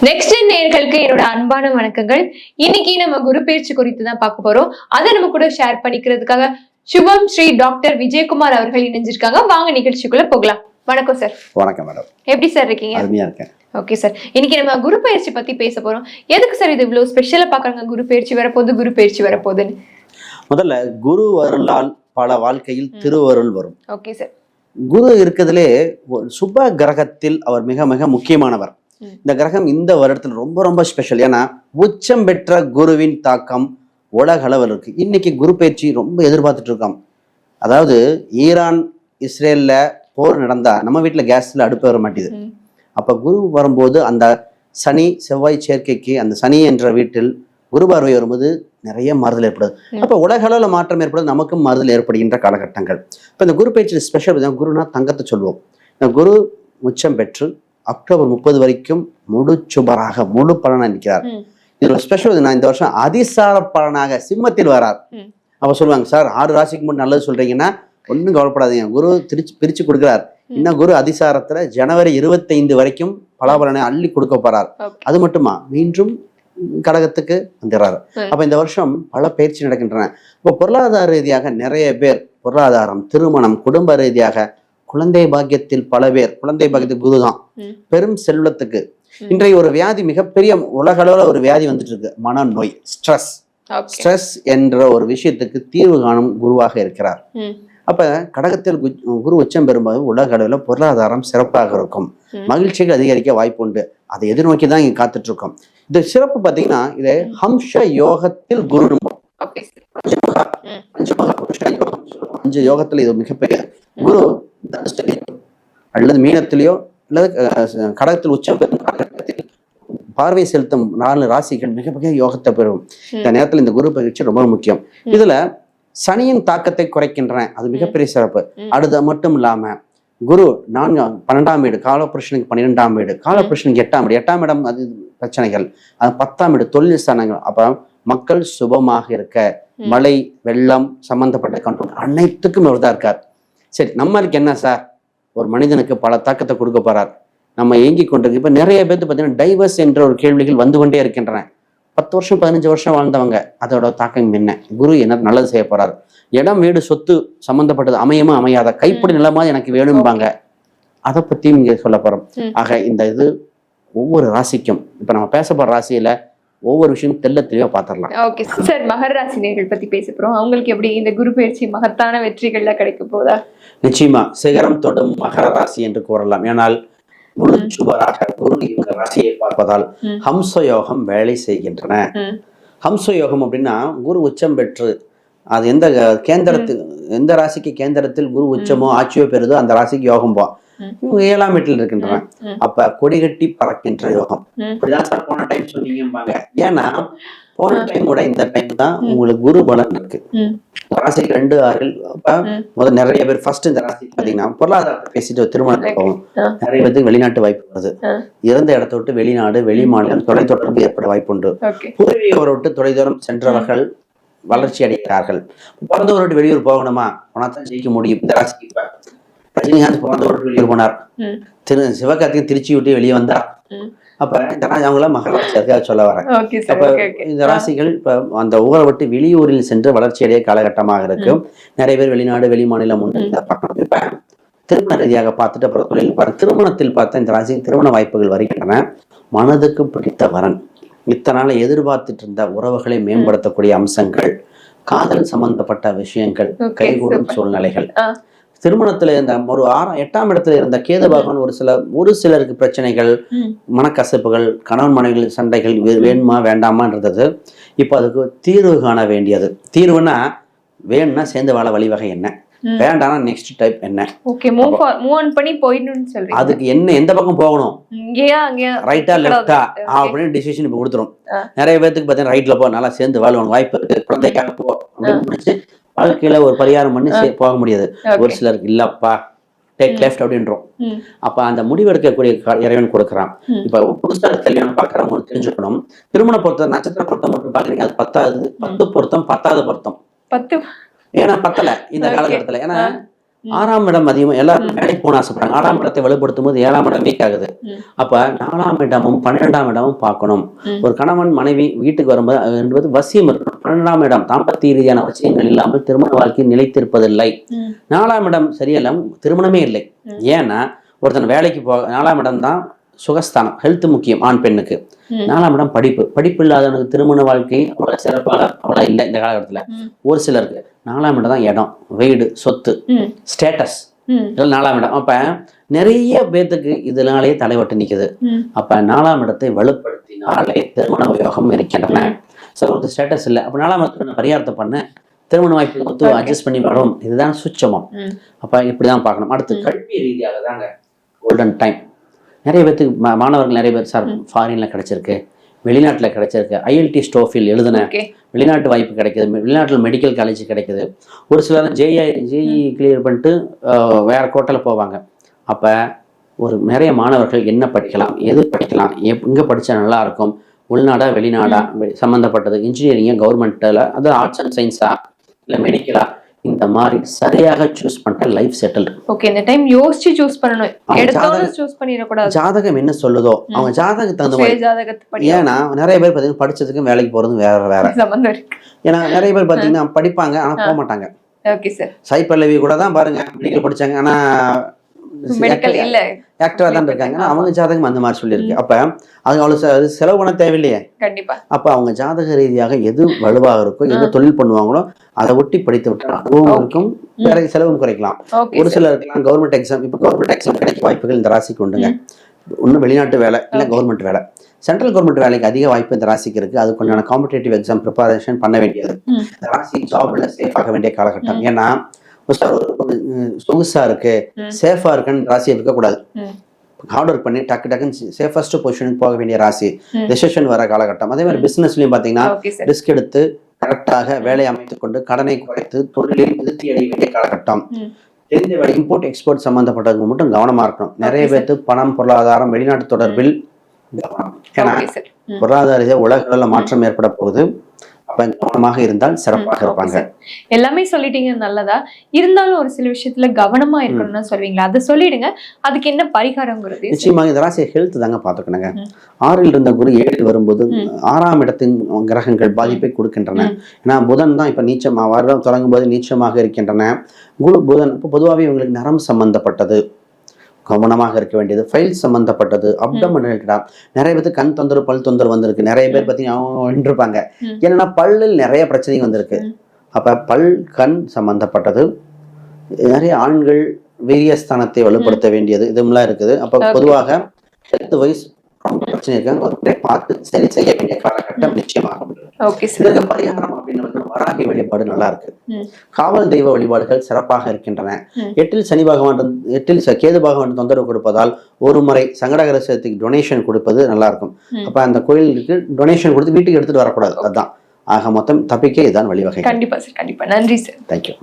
Next நேயர்களுக்கு என்னோட அன்பான வணக்கங்கள். இன்னைக்கு நம்ம குரு பயிற்சி குறித்து தான் பார்க்க போறோம். அதை நம்ம கூட ஷேர் பண்ணிக்கிறதுக்காக சுபம் ஸ்ரீ டாக்டர் விஜயகுமார் அவர்கள் இணைஞ்சிருக்காங்க. வாங்க நிகழ்ச்சிக்குள்ள போகலாம். வணக்கம் சார். வணக்கம் மேடம். எப்படி சார் இருக்கீங்க? அருமையா இருக்கேன். ஓகே சார், இன்னைக்கு நம்ம குரு பயிற்சி பத்தி பேச போறோம். எதுக்கு சார் இது இவ்வளவு ஸ்பெஷலா பாக்குறாங்க? குரு பயிற்சி வரப்போகுதுன்னு முதல்ல குரு அருளால் பல வாழ்க்கையில் திருவருள் வரும். Okay sir. குரு இருக்கிறதுலே சுப கிரகத்தில் அவர் மிக மிக முக்கியமானவர். இந்த கிரகம் இந்த வருடத்தில் ரொம்ப ரொம்ப ஸ்பெஷல். ஏன்னா உச்சம் பெற்ற குருவின் தாக்கம் உலக அளவில் இருக்கு. இன்னைக்கு குரு பயிற்சி ரொம்ப எதிர்பார்த்துட்டு இருக்கோம். அதாவது ஈரான் இஸ்ரேல்ல போர் நடந்தா நம்ம வீட்டுல கேஸ்ல அடுப்பு வர மாட்டேது. அப்ப குரு வரும்போது அந்த சனி செவ்வாய் சேர்க்கைக்கு அந்த சனி என்ற வீட்டில் குரு பார்வை வரும்போது நிறைய மாறுதல் ஏற்படுது. அப்ப உலக அளவில் மாற்றம் ஏற்படுது, நமக்கும் மாறுதல் ஏற்படுகின்ற காலகட்டங்கள். இப்ப இந்த குரு பயிற்சி ஸ்பெஷல். குருனா தங்கத்தை சொல்லுவோம். இந்த குரு உச்சம் பெற்று அக்டோபர் 30 வரைக்கும் முழு சுபராக முழு பலனா நிற்கிறார். இதுல ஸ்பெஷல் நான் இந்த வருஷம் அதிசார பலனாக சிம்மத்தில் வரார். அப்ப சொல்லுவாங்க, சார் 6 ராசிக்கு மட்டும் நல்லது சொல்றீங்கன்னா ஒன்றும் கவலைப்படாதீங்க, குரு பிரிச்சு கொடுக்குறார். இன்னும் குரு அதிசாரத்துல ஜனவரி 25 வரைக்கும் பலாபலனை அள்ளி கொடுக்க போறார். அது மட்டுமா மீண்டும் கடகத்துக்கு வந்துடுறாரு. அப்ப இந்த வருஷம் பல பயிற்சி நடக்கின்றன. இப்போ பொருளாதார ரீதியாக நிறைய பேர் பொருளாதாரம், திருமணம், குடும்ப ரீதியாக குழந்தை பாக்கியத்தில் பல பேர் குழந்தை பாக்கியத்துக்கு குருதான். பெரும் செல்வத்துக்கு இன்றைய ஒரு வியாதி, மிகப்பெரிய உலக அளவில் ஒரு வியாதி வந்துட்டு இருக்கு, மனநோய், ஸ்ட்ரெஸ். ஸ்ட்ரெஸ் என்ற ஒரு விஷயத்துக்கு தீர்வு காணும் குருவாக இருக்கிறார். அப்ப கடகத்தில் குரு உச்சம் பெறும்போது உலக அளவில் பொருளாதாரம் சிறப்பாக இருக்கும், மகிழ்ச்சிகள் அதிகரிக்க வாய்ப்பு உண்டு. அதை எதிர்நோக்கி தான் இங்க காத்துட்டு இருக்கோம். இந்த சிறப்பு பாத்தீங்கன்னா இது ஹம்ச யோகத்தில் குரு. 5 யோகத்துல இது மிகப்பெரிய குரு அல்லது மீனத்திலேயோ அல்லது கடகத்தில் உச்சம் பெறும் காலகட்டத்தில் பார்வை செலுத்தும் 4 ராசிகள் மிக மிக யோகத்தை பெறும். இந்த நேரத்தில் இந்த குரு பயிற்சி ரொம்ப முக்கியம். இதுல சனியின் தாக்கத்தை குறைக்கின்றன, அது மிகப்பெரிய சிறப்பு. அடுத்து மட்டும் இல்லாம குரு 12ஆம் வீடு காலபுருஷனுக்கு 12ஆம் வீடு, காலபுருஷனுக்கு 8ஆம் வீடு. 8ஆம் இடம் அது பிரச்சனைகள், அது 10ஆம் வீடு தொழில் ஸ்தானங்கள். அப்ப மக்கள் சுபமாக இருக்க, மழை வெள்ளம் சம்பந்தப்பட்ட கண்ட்ரோல் அனைத்துக்கும் இவர் தான் இருக்கார். சரி, நம்மளுக்கு என்ன சார், ஒரு மனிதனுக்கு பல தாக்கத்தை கொடுக்க போறார், நம்ம ஏங்கி கொண்டிருக்கு. இப்ப நிறைய பேருக்கு பார்த்தீங்கன்னா டைவர்ஸ் என்ற ஒரு கேள்விகள் வந்து கொண்டே இருக்கின்றன. 10 வருஷம் 15 வருஷம் வாழ்ந்தவங்க, அதோட தாக்கம் என்ன, குரு என்ன நல்லது செய்ய போறாரு, இடம் வீடு சொத்து சம்பந்தப்பட்டது அமையமா அமையாத, கைப்படி நிலமா எனக்கு வேணும்பாங்க, அதை பத்தியும் இங்க சொல்ல போறோம். ஆக இந்த இது ஒவ்வொரு ராசிக்கும், இப்ப நம்ம பேச போற ராசியில ஒவ்வொரு விஷயம் தெளிவா பாத்திரலாம். ஓகே சார், மகர ராசினியர்கள் பத்தி பேச போறோம். அவங்களுக்கு எப்படி இந்த குரு பயிற்சி மகத்தான வெற்றிகள்ல கிடைக்க போதா? நிச்சயமா சிகரம் தொடும் மகர ராசி என்று கூறலாம். ஏனால் முழு சுபராக குரு இந்த ராசியை பார்ப்பதால் ஹம்ச யோகம் வேலை செய்கின்றன. ஹம்ச யோகம் அப்படின்னா குரு உச்சம் பெற்று அது எந்த கேந்திரத்தில், எந்த ராசிக்கு கேந்திரத்தில் குரு உச்சமோ ஆட்சியோ பெறுதோ அந்த ராசிக்கு யோகம் போ. 7ஆம் வீட்டில் இருக்கின்றன. அப்ப கொடிகட்டி பறக்கின்ற யோகம். சார் போன டைம் சொன்னீங்கம்பாங்க. ஏன்னா போன டைமோட இந்த டைம் தான் உங்களுக்கு குரு பலன் இருக்கு. ராசிக்கு 2, 6. அப்ப முதல் நிறைய பேர் ஃபர்ஸ்ட் இந்த ராசி பாத்தீங்கன்னா பொருளாதாரத்தை பேசிட்டு திருமணத்துக்கு போகும். நிறைய பேருக்கு வெளிநாட்டு வாய்ப்பு வருது. இறந்த இடத்த விட்டு வெளிநாடு வெளி மாநிலம் தொலை தொடர்பு ஏற்பட வாய்ப்பு உண்டு. பூர்வீகரை விட்டு தொலைதூரம் சென்றவர்கள் வளர்ச்சி அடைகிறார்கள். பிறந்தவரோடு வெளியூர் போகணுமா, போனாதான் ஜெயிக்க முடியும். இந்த ராசிக்கு இப்ப ரஜினிகாந்த் பிறந்தவரோடு வெளியூர் போனார், சிவகார்த்திகேயன் திருச்சி விட்டு வெளியே வந்தார். அப்ப இந்த ராசி அவங்களாம் மகர ராசியாக சொல்ல வரேன். அப்ப இந்த ராசிகள் இப்ப அந்த ஊரை விட்டு வெளியூரில் சென்று வளர்ச்சி அடைய காலகட்டமாக இருக்கும். நிறைய பேர் வெளிநாடு வெளி மாநிலம் உண்டு. இப்ப திருமண ரீதியாக பார்த்துட்டு அப்புறம் தொழில் திருமணத்தில் பார்த்தா இந்த ராசிக்கு திருமண வாய்ப்புகள் வருகின்றன. மனதுக்கு பிடித்த வரன், இத்தனால எதிர்பார்த்துட்டு இருந்த உறவுகளை மேம்படுத்தக்கூடிய அம்சங்கள், காதல் சம்பந்தப்பட்ட விஷயங்கள், கைகூடும் சூழ்நிலைகள். திருமணத்துல இருந்த ஒரு 8ஆம் இடத்துல இருந்த கேது பகவான் ஒரு சிலருக்கு பிரச்சனைகள், மனக்கசப்புகள், கணவன் மனைவி சண்டைகள் வேணுமா வேண்டாமான்றது. இப்ப அதுக்கு தீர்வு காண வேண்டியது. தீர்வுனா வேணும்னா சேர்ந்து வாழ வழிவகை என்ன, வேண்டாம்னா நெக்ஸ்ட் டைப் என்ன, அதுக்கு என்ன, எந்த பக்கம் போகணும், ரைட்டா லெஃப்டா அப்படின்னு டிசிஷன் இப்ப கொடுத்துரும். நிறைய பேருக்கு பார்த்தீங்கன்னா ரைட்ல போ, நல்லா சேர்ந்து வாழணும், வாய்ப்பு இருக்கு, குழந்தைக்காக போ அப்படின்னு வாழ்க்கையில ஒரு பரிகாரம் பண்ணி போக முடியாது. ஒரு சிலருக்கு இல்லப்பா டேக் லெஃப்ட் அப்படின்றோம். அப்ப அந்த முடிவு எடுக்கக்கூடிய இறைவன் கொடுக்குறான். இப்ப புதுசாக கல்யாணம் பாக்குறவங்க தெரிஞ்சுக்கணும், திருமண பொருத்தம் நட்சத்திர பொருத்தம் மட்டும் பாக்குறீங்க, அது 10வது 10 பொருத்தம் 10வது பொருத்தம். ஏன்னா 10ல இந்த காலகட்டத்துல, ஏன்னா 6ஆம் இடம் அதிகமாக எல்லாரும் வேலைக்கு போன ஆசைப்படுறாங்க. 6ஆம் இடத்தை வலுப்படுத்தும் போது 7ஆம் இடம் வீக் ஆகுது. அப்ப 4ஆம் இடமும் 12ஆம் இடமும் பார்க்கணும். ஒரு கணவன் மனைவி வீட்டுக்கு வரும்போது என்பது வசியம் இருக்கணும். 12ஆம் இடம் தாம்பத்திய ரீதியான வசியங்கள் இல்லாமல் திருமண வாழ்க்கை நிலைத்திருப்பதில்லை. 4ஆம் இடம் சரியில்லை, திருமணமே இல்லை. ஏன்னா ஒருத்தன் வேலைக்கு 4ஆம் இடம் தான் சுகஸ்தானம், ஹெல்த் முக்கியம் ஆண் பெண்ணுக்கு. 4ஆம் இடம் படிப்பு இல்லாதவனுக்கு திருமண வாழ்க்கை அவ்வளவு சிறப்பாக அவ்வளோ இல்லை இந்த காலகட்டத்துல. ஒரு சிலருக்கு 4ஆம் இடம் தான் இடம், வீடு, சொத்து, ஸ்டேட்டஸ், இதெல்லாம் 4ஆம் இடம். அப்ப நிறைய பேத்துக்கு இதனாலேயே தலைவட்டு நிக்குது. அப்ப 4ஆம் இடத்தை வலுப்படுத்தினாலே திருமண யோகம் இருக்கின்றன. ஒரு ஸ்டேட்டஸ் இல்லை, அப்ப 4ஆம் இடத்துக்கு பரிகாரத்தை பண்ண திருமண வாய்ப்பு அட்ஜஸ்ட் பண்ணி வரும். இதுதான் சுச்சமம். அப்ப இப்படிதான் பார்க்கணும். அடுத்து கல்வி ரீதியாக தாங்க கோல்டன் டைம். நிறைய பேருக்கு மாணவர்கள் நிறைய பேர் சார் ஃபாரின்ல கிடைச்சிருக்கு, வெளிநாட்டில் கிடைச்சிருக்கு, ஐஎல்டி ஸ்டோஃபில் எழுதுன வெளிநாட்டு வாய்ப்பு கிடைக்குது, வெளிநாட்டில் மெடிக்கல் காலேஜ் கிடைக்குது. ஒரு சிலர் ஜேஇ கிளியர் பண்ணிட்டு வேற கோட்டையில் போவாங்க. அப்போ நிறைய மாணவர்கள் என்ன படிக்கலாம், எது படிக்கலாம், எங்கே படித்தா நல்லா இருக்கும், உள்நாடா வெளிநாடா சம்மந்தப்பட்டது, இன்ஜினியரிங்கா கவர்மெண்ட்டில், அது ஆர்ட்ஸ் அண்ட் சயின்ஸா இல்லை மெடிக்கலா, இந்த மாதிரி சரியாக சூஸ் பண்ணிட்டு லைஃப் செட்டில். ஓகே, இந்த டைம் யோசிச்சு சூஸ் பண்ணணும். எடுத்தோட சூஸ் பண்ணிர கூடாது. ஜாதகம் என்ன சொல்லுதோ அவங்க ஜாதகத்துக்கு தகுந்த மாதிரி. ஏன்னா நிறைய பேர் பாத்தீங்கன்னா படிச்சதுக்கும் வேலைக்கு போறதும் வேற சம்பந்தம் இருக்கு. ஏன்னா நிறைய பேர் பாத்தீங்கன்னா படிப்பாங்க ஆனா போக மாட்டாங்க. Okay sir. சைபல்லவி கூட தான் பாருங்க மெடிக்கல் படிச்சாங்க ஆனா மெடிக்கல் இல்ல ஆக்டரா தான் இருக்காங்க. அவங்க ஜாதகம் அந்த மாதிரி சொல்லியிருக்கு. அப்ப அது அவ்வளவு செலவு பண்ண தேவையில்லையே. கண்டிப்பா. அப்ப அவங்க ஜாதக ரீதியாக எது வலுவாக இருக்கோ, எது தொழில் பண்ணுவாங்களோ அதை ஒட்டி படித்து விட்டால் அனுபவம் இருக்கும், வேற செலவும் குறைக்கலாம். ஒரு சிலர் இருக்கலாம் கவர்மெண்ட் எக்ஸாம். இப்ப கவர்மெண்ட் எக்ஸாம் கிடைக்க வாய்ப்புகள் இந்த ராசிக்கு உண்டுங்க. ஒன்னும் வெளிநாட்டு வேலை இல்ல கவர்மெண்ட் வேலை. சென்ட்ரல் கவர்மெண்ட் வேலைக்கு அதிக வாய்ப்பு இந்த ராசிக்கு இருக்கு. அதுக்குண்டான காம்படேட்டிவ் எக்ஸாம் ப்ரிப்பரேஷன் பண்ண வேண்டியது. இந்த ராசி ஜாப்ல சேஃப் ஆக வேண்டிய காலகட்டம். ஏன்னா சொகுசா இருக்கு, சேஃபா இருக்குன்னு ராசியை இருக்கக்கூடாது. ஹார்ட் ஒர்க் பண்ணி டக்குன்னு சேஃபஸ்ட் பொசிஷனுக்கு போக வேண்டிய ராசி. ரெசெஷன் வர காலகட்டம். அதே மாதிரி பிசினஸ்லயும் பாத்தீங்கன்னா ரிஸ்க் எடுத்து கரெக்டாக வேலையை அமைத்துக் கொண்டு கடனை குறைத்து தொழிலில் விருத்தி அடைய வேண்டிய காலகட்டம். தெரிஞ்ச வேலை இம்போர்ட் எக்ஸ்போர்ட் சம்பந்தப்பட்டவங்க மட்டும் கவனமா இருக்கணும். நிறைய பேருக்கு பணம், பொருளாதாரம், வெளிநாட்டு தொடர்பில் கவனம். ஏன்னா பொருளாதார உலகளவில் மாற்றம் ஏற்பட போகுது. அப்ப கவனமாக இருந்தால் சிறப்பாக இருப்பாங்க. எல்லாமே சொல்லிட்டீங்க, நல்லதா இருந்தாலும் ஒரு சில விஷயத்துல கவனமா இருக்கணும்னு சொல்வீங்களா? அதை சொல்லிடுங்க. அதுக்கு என்ன பரிகாரங்கிறது? நிச்சயமாக இந்த ராசி ஹெல்த் தாங்க பாத்துக்கணுங்க. 6ல் இருந்த குரு 7ல் வரும்போது 6ஆம் இடத்தின் கிரகங்கள் பாதிப்பை கொடுக்கின்றன. ஏன்னா புதன் தான் இப்ப நீச்சமா வருடம் தொடங்கும் போது நீச்சமாக இருக்கின்றன. குரு புதன் இப்ப பொதுவாகவே இவங்களுக்கு நரம் சம்பந்தப்பட்டது கவனமாக இருக்க வேண்டியது. ஃபைல் சம்பந்தப்பட்டது, அப்டமன் ரிலேட்டடா. நிறைய பேருக்கு கண் தொந்தரவு, பல் தொந்தரவு வந்திருக்கு. நிறைய பேர் பார்த்தீங்கன்னா இருப்பாங்க. ஏன்னா பல்லில் நிறைய பிரச்சனை வந்திருக்கு. அப்ப பல், கண் சம்பந்தப்பட்டது. நிறைய ஆண்கள் வீரியஸ்தானத்தை வலுப்படுத்த வேண்டியது இதுமெல்லாம் இருக்குது. அப்ப பொதுவாக ஹெல்த் வைஸ் பிரச்சனை இருக்காங்க, பார்த்து சரி செய்ய வேண்டிய காலகட்டம் நிச்சயமாக. பரிகாரம் அப்படின்னு வராகி வழிபாடு நல்லா இருக்கு. காவல் தெய்வ வழிபாடுகள் சிறப்பாக இருக்கின்றன. 8ல் சனி பகவான், 8ல் கேது பகவான் தொந்தரவு கொடுப்பதால் ஒரு முறை சங்கடகரசத்துக்கு டொனேஷன் கொடுப்பது நல்லா இருக்கும். அப்ப அந்த கோயிலுக்கு டொனேஷன் கொடுத்து வீட்டுக்கு எடுத்துட்டு வரக்கூடாது. அதுதான் ஆக மொத்தம் தப்பிக்க இதுதான் வழிவகை. கண்டிப்பா சார், கண்டிப்பா. நன்றி சார். தேங்க்யூ.